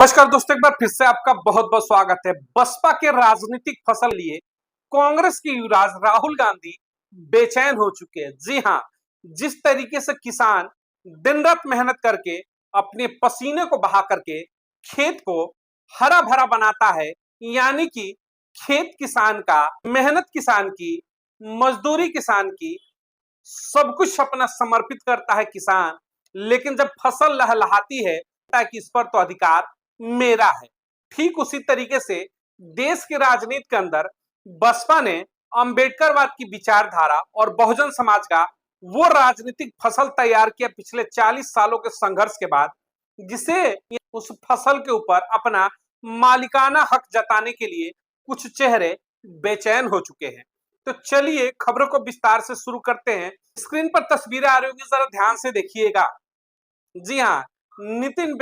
नमस्कार दोस्तों, एक बार फिर से आपका बहुत बहुत स्वागत है। बसपा के राजनीतिक फसल लिए कांग्रेस के युवराज राहुल गांधी बेचैन हो चुके हैं। जी हां, जिस तरीके से किसान दिन रात मेहनत करके अपने पसीने को बहा करके खेत को हरा भरा बनाता है, यानी कि खेत किसान का, मेहनत किसान की, मजदूरी किसान की, सब कुछ अपना समर्पित करता है किसान। लेकिन जब फसल लहलहाती है कि इस पर तो अधिकार मेरा है। ठीक उसी तरीके से देश की राजनीति के अंदर बसपा ने अंबेडकरवाद की विचारधारा और बहुजन समाज का वो राजनीतिक फसल तैयार किया पिछले 40 सालों के संघर्ष के बाद, जिसे उस फसल के ऊपर अपना मालिकाना हक जताने के लिए कुछ चेहरे बेचैन हो चुके हैं। तो चलिए खबरों को विस्तार से शुरू करते हैं। स्क्रीन पर तस्वीरें आ रही होंगी, जरा ध्यान से देखिएगा। जी हाँ, नितिन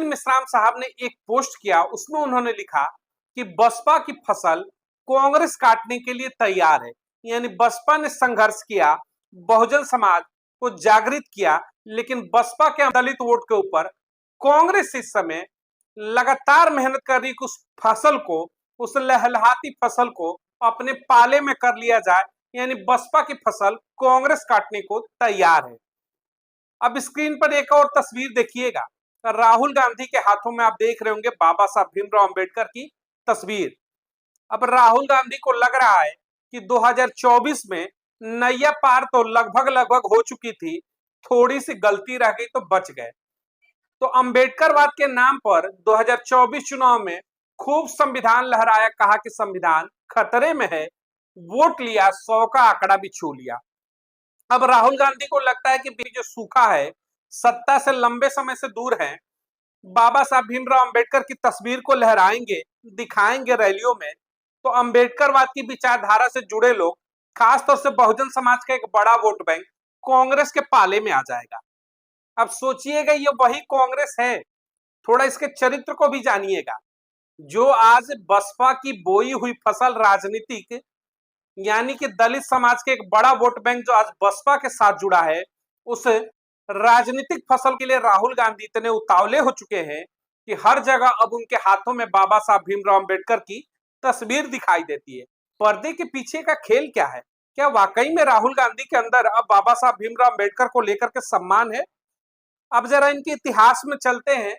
मिश्राम साहब ने एक पोस्ट किया, उसमें उन्होंने लिखा कि बसपा की फसल कांग्रेस काटने के लिए तैयार है। यानी बसपा ने संघर्ष किया, बहुजन समाज को जागृत किया, लेकिन बसपा के दलित वोट के ऊपर कांग्रेस इस समय लगातार मेहनत कर रही कि उस फसल को, उस लहलहाती फसल को अपने पाले में कर लिया जाए। यानी बसपा की फसल कांग्रेस काटने को तैयार है। अब स्क्रीन पर एक और तस्वीर देखिएगा। राहुल गांधी के हाथों में आप देख रहे होंगे बाबा साहब भीमराव अंबेडकर की तस्वीर। अब राहुल गांधी को लग रहा है कि 2024 में नैया पार तो लगभग लगभग हो चुकी थी, थोड़ी सी गलती रह गई तो बच गए। तो अंबेडकरवाद के नाम पर 2024 चुनाव में खूब संविधान लहराया, कहा कि संविधान खतरे में है, वोट लिया, 100 का आंकड़ा भी छू लिया। अब राहुल गांधी को लगता है कि जो सूखा है, सत्ता से लंबे समय से दूर है, बाबा साहब भीमराव अंबेडकर की तस्वीर को लहराएंगे, दिखाएंगे रैलियों में, तो अंबेडकरवाद की विचारधारा से जुड़े लोग, खासतौर से बहुजन समाज का एक बड़ा वोट बैंक कांग्रेस के पाले में आ जाएगा। अब सोचिएगा, ये वही कांग्रेस है। थोड़ा इसके चरित्र को भी जानिएगा। जो आज बसपा की बोई हुई फसल राजनीतिक, यानी कि दलित समाज के एक बड़ा वोट बैंक जो आज बसपा के साथ जुड़ा है, उस राजनीतिक फसल के लिए राहुल गांधी इतने उतावले हो चुके हैं कि हर जगह अब उनके हाथों में बाबा साहब भीमराव अंबेडकर की तस्वीर दिखाई देती है। पर्दे के पीछे का खेल क्या है? क्या वाकई में राहुल गांधी के अंदर अब बाबा साहब भीमराव अंबेडकर को लेकर के सम्मान है? अब जरा इनके इतिहास में चलते हैं।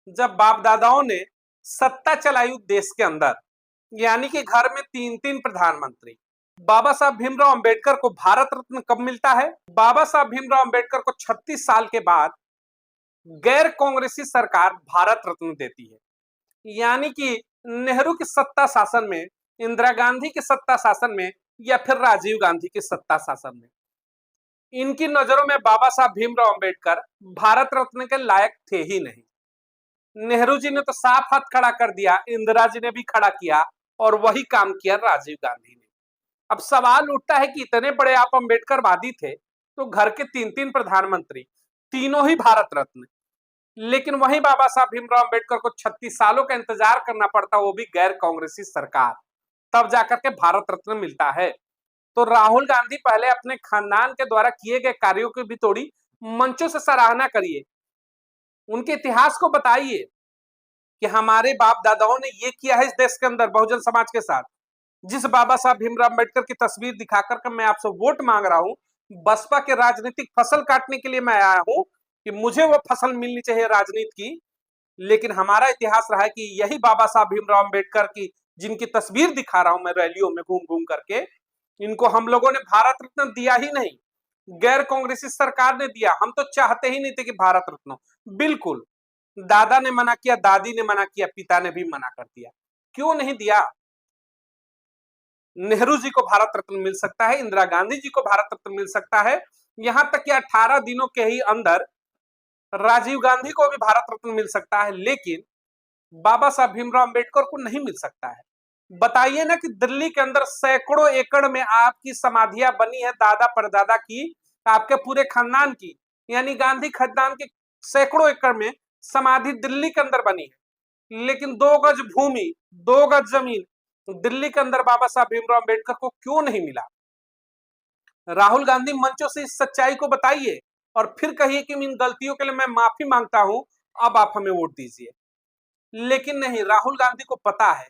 जब बाप दादाओं ने सत्ता चलाई देश के अंदर, यानी कि घर में 3-3 प्रधानमंत्री, बाबा साहब भीमराव अंबेडकर को भारत रत्न कब मिलता है? बाबा साहब भीमराव अंबेडकर को 36 साल के बाद गैर कांग्रेसी सरकार भारत रत्न देती है। यानी कि नेहरू के सत्ता शासन में, इंदिरा गांधी के सत्ता शासन में, या फिर राजीव गांधी के सत्ता शासन में, इनकी नजरों में बाबा साहब भीमराव अंबेडकर भारत रत्न के लायक थे ही नहीं। नेहरू जी ने तो साफ हाथ खड़ा कर दिया, इंदिरा जी ने भी खड़ा किया, और वही काम किया राजीव गांधी ने। अब सवाल उठता है कि इतने बड़े आप अंबेडकरवादी थे, तो घर के 3-3 प्रधानमंत्री, तीनों ही भारत रत्न, लेकिन वही बाबा साहब भीमराव अंबेडकर को 36 सालों का इंतजार करना पड़ता, वो भी गैर कांग्रेसी सरकार, तब जाकर के भारत रत्न मिलता है। तो राहुल गांधी पहले अपने खानदान के द्वारा किए गए कार्यों की भी थोड़ी मंचों से सराहना करिए, उनके इतिहास को बताइए कि हमारे बाप दादाओं ने ये किया है इस देश के अंदर बहुजन समाज के साथ। जिस बाबा साहब भीमराव अंबेडकर की तस्वीर दिखाकर के मैं आपसे वोट मांग रहा हूं, बसपा के राजनीतिक फसल काटने के लिए मैं आया हूं कि मुझे वो फसल मिलनी चाहिए राजनीति की। लेकिन हमारा इतिहास रहा है कि यही बाबा साहब भीमराव अंबेडकर की, जिनकी तस्वीर दिखा रहा हूं मैं रैलियों में घूम घूम करके, इनको हम लोगों ने भारत रत्न दिया ही नहीं, गैर कांग्रेसी सरकार ने दिया। हम तो चाहते ही नहीं थे कि भारत रत्न, बिल्कुल, दादा ने मना किया, दादी ने मना किया, पिता ने भी मना कर दिया। क्यों नहीं दिया? नेहरू जी को भारत रत्न मिल सकता है, इंदिरा गांधी जी को भारत रत्न मिल सकता है, यहां तक कि 18 दिनों के ही अंदर राजीव गांधी को भी भारत रत्न मिल सकता है, लेकिन बाबा साहब भीमराव अंबेडकर को नहीं मिल सकता है। बताइए ना कि दिल्ली के अंदर सैकड़ों एकड़ में आपकी समाधियां बनी है, दादा परदादा की, आपके पूरे खानदान की, यानी गांधी खानदान के सैकड़ों एकड़ में समाधि दिल्ली के अंदर बनी है, लेकिन 2 गज भूमि, 2 गज जमीन दिल्ली के अंदर बाबा साहब भीमराव अंबेडकर को क्यों नहीं मिला? राहुल गांधी मंचों से इस सच्चाई को बताइए और फिर कहिए कि इन गलतियों के लिए मैं माफी मांगता हूं अब आप हमें वोट दीजिए। लेकिन नहीं, राहुल गांधी को पता है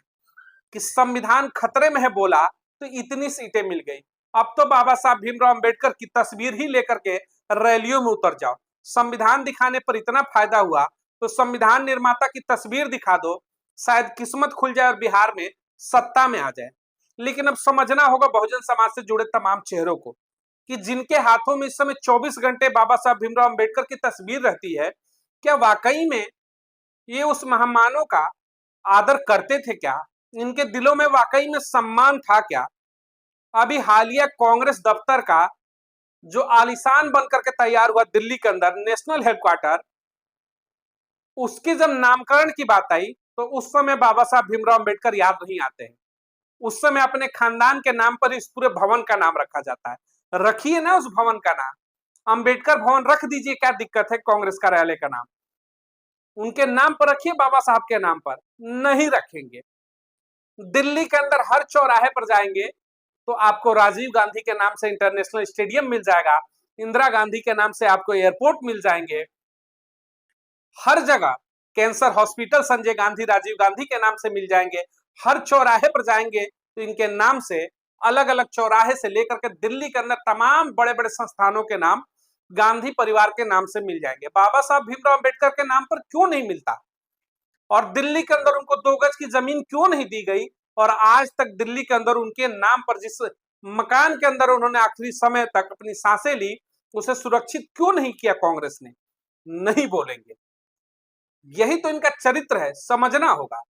कि संविधान खतरे में है, बोला तो इतनी सीटें मिल गई। अब तो बाबा साहब भीमराव अंबेडकर की तस्वीर ही लेकर के रैलियों में उतर जाओ। संविधान दिखाने पर इतना फायदा हुआ तो संविधान निर्माता की तस्वीर दिखा दो, शायद किस्मत खुल जाए और बिहार में सत्ता में आ जाए। लेकिन अब समझना होगा बहुजन समाज से जुड़े तमाम चेहरों को कि जिनके हाथों में इस समय 24 घंटे बाबा साहब भीमराव अंबेडकर की तस्वीर रहती है, क्या वाकई में ये उस महामानव का आदर करते थे क्या? इनके दिलों में वाकई में सम्मान था क्या? अभी हालिया कांग्रेस दफ्तर का जो आलीशान बनकर के तैयार हुआ दिल्ली के अंदर नेशनल हेडक्वार्टर, उसके जब नामकरण की बात आई तो उस समय बाबा साहब भीमराव अंबेडकर याद नहीं आते हैं। उस समय अपने खानदान के नाम पर इस पूरे भवन का नाम रखा जाता है। रखिए ना उस भवन का नाम, अंबेडकर भवन रख दीजिए, क्या दिक्कत है? कांग्रेस कार्यालय का नाम उनके नाम पर रखिए, बाबा साहब के नाम पर नहीं रखेंगे। दिल्ली के अंदर हर चौराहे पर जाएंगे तो आपको राजीव गांधी के नाम से इंटरनेशनल स्टेडियम मिल जाएगा, इंदिरा गांधी के नाम से आपको एयरपोर्ट मिल जाएंगे, हर जगह कैंसर हॉस्पिटल संजय गांधी राजीव गांधी के नाम से मिल जाएंगे। हर चौराहे पर जाएंगे तो इनके नाम से, अलग अलग चौराहे से लेकर के दिल्ली के अंदर तमाम बड़े बड़े संस्थानों के नाम गांधी परिवार के नाम से मिल जाएंगे। बाबा साहब भीमराव अंबेडकर के नाम पर क्यों नहीं मिलता? और दिल्ली के अंदर उनको 2 गज की जमीन क्यों नहीं दी गई? और आज तक दिल्ली के अंदर उनके नाम पर जिस मकान के अंदर उन्होंने आखिरी समय तक अपनी सांसें ली, उसे सुरक्षित क्यों नहीं किया कांग्रेस ने? नहीं बोलेंगे। यही तो इनका चरित्र है। समझना होगा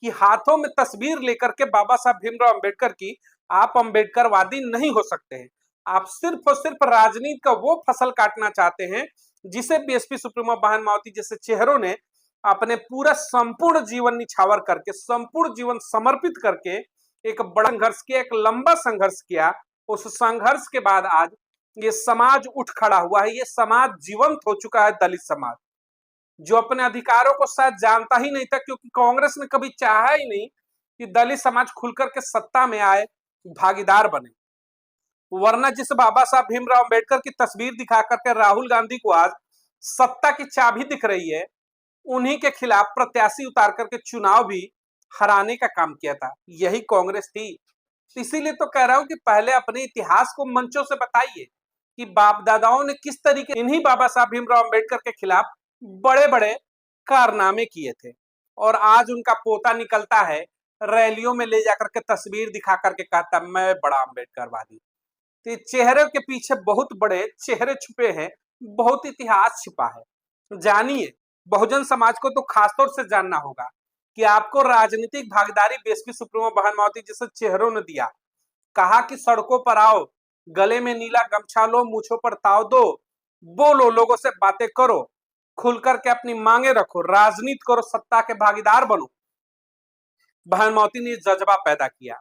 कि हाथों में तस्वीर लेकर के बाबा साहब भीमराव अंबेडकर की आप अंबेडकरवादी नहीं हो सकते हैं। आप सिर्फ और सिर्फ राजनीति का वो फसल काटना चाहते हैं जिसे बीएसपी सुप्रीमो बहन मायावती जैसे चेहरों ने अपने पूरा संपूर्ण जीवन निछावर करके, संपूर्ण जीवन समर्पित करके एक बड़ा संघर्ष किया, एक लंबा संघर्ष किया। उस संघर्ष के बाद आज ये समाज उठ खड़ा हुआ है। ये समाज जीवंत हो चुका है, दलित समाज, जो अपने अधिकारों को शायद जानता ही नहीं था, क्योंकि कांग्रेस ने कभी चाहा ही नहीं कि दलित समाज खुलकर के सत्ता में आए, भागीदार बने। वरना जिस बाबा साहब भीमराव अंबेडकर की तस्वीर दिखा करके राहुल गांधी को आज सत्ता की चाबी दिख रही है, उन्हीं के खिलाफ प्रत्याशी उतार करके चुनाव भी हराने का काम किया था, यही कांग्रेस थी। इसीलिए तो कह रहा हूं कि पहले अपने इतिहास को मंचों से बताइए कि बाप दादाओं ने किस तरीके इन्हीं बाबा साहब भीमराव अंबेडकर के खिलाफ बड़े बड़े कारनामे किए थे। और आज उनका पोता निकलता है, रैलियों में ले जाकर के तस्वीर दिखा करके कहता मैं बड़ा अंबेडकरवादी। तो चेहरे के पीछे बहुत बड़े चेहरे छुपे हैं, बहुत इतिहास छिपा है। जानिए, बहुजन समाज को तो खासतौर से जानना होगा कि आपको राजनीतिक भागीदारी बीएसपी सुप्रीमो बहन मायावती जैसे चेहरों ने दिया। कहा कि सड़कों पर आओ, गले में नीला गमछा लो, मूछों पर ताव दो, बोलो, लोगों से बातें करो, खुल करके अपनी मांगे रखो, राजनीति करो, सत्ता के भागीदार बनो। बहन मायावती ने जज्बा पैदा किया।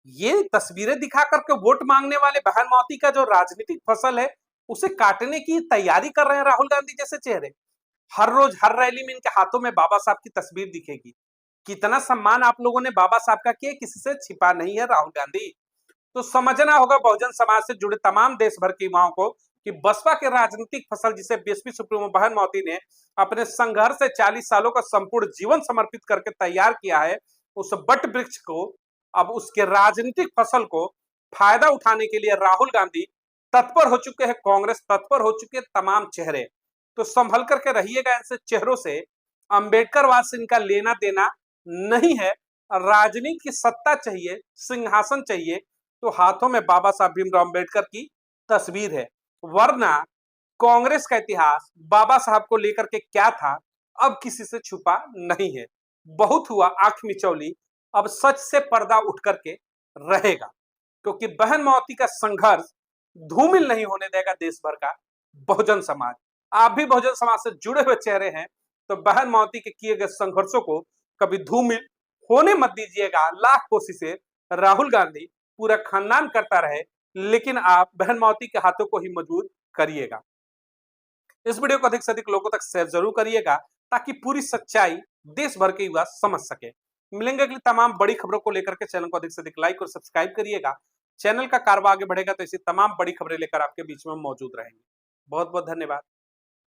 ये तस्वीरें दिखा करके वोट मांगने वाले बहन मायावती का जो राजनीतिक फसल है, उसे काटने की तैयारी कर रहे हैं राहुल गांधी जैसे चेहरे। हर रोज हर रैली में इनके हाथों में बाबा साहब की तस्वीर दिखेगी। कितना सम्मान आप लोगों ने बाबा साहब का किया, किसी से छिपा नहीं है राहुल गांधी। तो समझना होगा बहुजन समाज से जुड़े तमाम देश भर के युवाओं को कि बसपा के राजनीतिक फसल जिसे बीएसपी सुप्रीमो बहन मायावती ने अपने संघर्ष से 40 सालों का संपूर्ण जीवन समर्पित करके तैयार किया है, उस बट वृक्ष को, अब उसके राजनीतिक फसल को फायदा उठाने के लिए राहुल गांधी तत्पर हो चुके हैं, कांग्रेस तत्पर हो चुके हैं, तमाम चेहरे। तो संभल करके रहिएगा ऐसे चेहरों से। अंबेडकरवाद से इनका लेना देना नहीं है। राजनीति की सत्ता चाहिए, सिंहासन चाहिए, तो हाथों में बाबा साहब भीमराव अंबेडकर की तस्वीर है। वरना कांग्रेस का इतिहास बाबा साहब को लेकर के क्या था, अब किसी से छुपा नहीं है। बहुत हुआ आंख मिचौली, अब सच से पर्दा उठ करके रहेगा, क्योंकि बहन मायावती का संघर्ष धूमिल नहीं होने देगा देश भर का बहुजन समाज। आप भी बहुजन समाज से जुड़े हुए चेहरे हैं, तो बहन मायावती के किए गए संघर्षों को कभी धूमिल होने मत दीजिएगा। लाख कोशिशें राहुल गांधी पूरा खानदान करता रहे, लेकिन आप बहन मायावती के हाथों को ही मजबूत करिएगा। इस वीडियो को अधिक से अधिक लोगों तक शेयर जरूर करिएगा, ताकि पूरी सच्चाई देश भर के युवा समझ सके। मिलेंगे अगली तमाम बड़ी खबरों को लेकर के। चैनल को अधिक से अधिक लाइक और सब्सक्राइब करिएगा। चैनल का कारवा आगे बढ़ेगा तो ऐसी तमाम बड़ी खबरें लेकर आपके बीच में मौजूद रहेंगे। बहुत बहुत धन्यवाद।